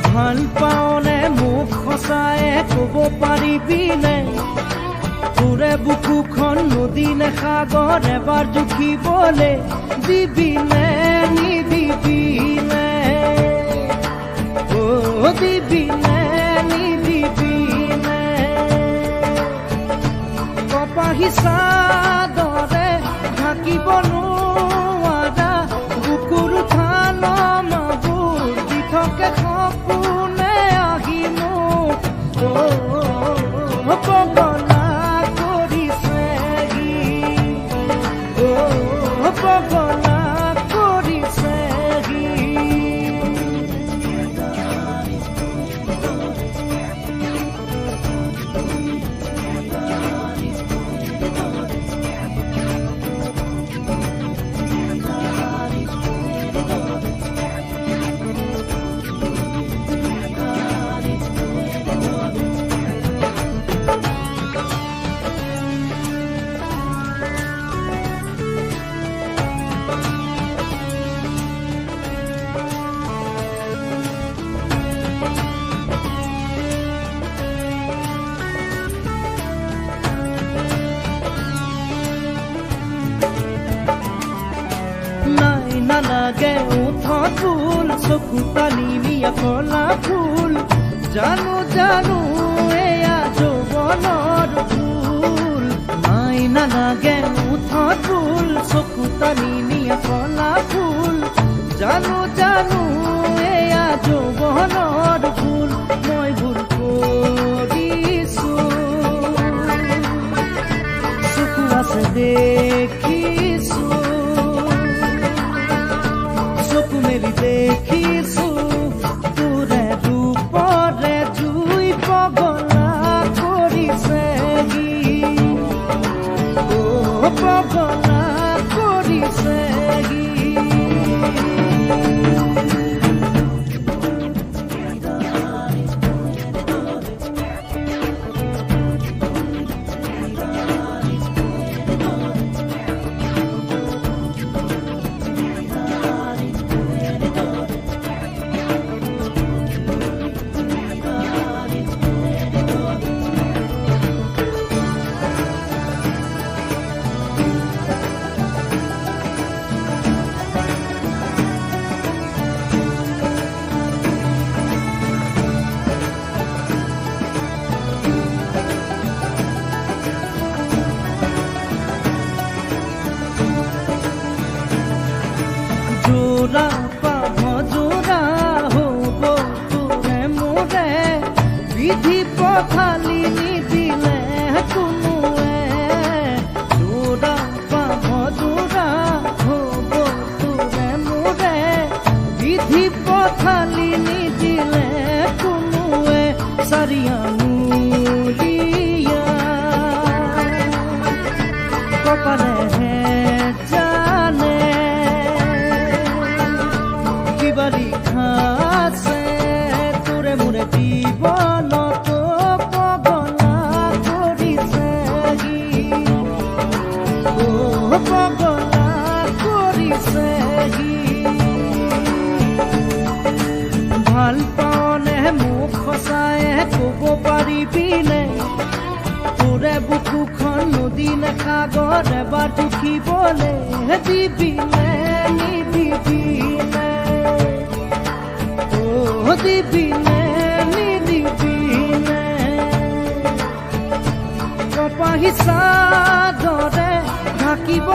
ভাল পাওনে মোক সঁচায়ে ক'ব পাৰিবিনে তোৰে বুকুখন নদী নে সাগৰ এবাৰ জুখিবলে দিবিনে নিদিবিনে দিবিনে নিদিবিনে কপাহী চাদৰে ঢাকিব নোৱাৰা বুকুৰ উঠান মাবোৰ দি থাকে সপোনে আহি মোক পগলা কৰিছেহি পগলা কৰিছেহি নালাগে উঠত ফুল চকু পানী নিয়া কলা ফুল জানো জানো এয়া যৌৱনৰ ফুল নাই নালাগে উঠত ফুল চকু পানী নিয়া কলা ফুল জানো জানো এয়া যৌৱনৰ ফুল মই ভুল কৰিছো চকু আছে দেখিছো চকু মেলি দেখিছো তোৰে ৰূপৰে জুই পগলা কৰিছেহি পগলা কৰিছেহি জোৰা পাভ জোৰা হ'ব তোৰে মোৰে বিধি পথালি নিদিলে কোনোৱে জোৰা পাভ জোৰা হ'ব তোৰে মোৰে বিধি পথালি নিদিলে কোনোৱে চাৰি আঙুলিয়া কপালেহে জানে লিখাছে তোৰে মোৰে জীৱনত পগলা কৰিছেহি পগলা কৰিছেহি ভাল পাওনে মোক সঁচায়ে ক'ব পাৰিবিনে তোৰে বুকুখন নদী নে সাগৰ এবাৰ জুখিবলে দিবিনে নিদিবিনে দিবিনে নিদিবিনে কপাহী চাদৰে ঢাকিব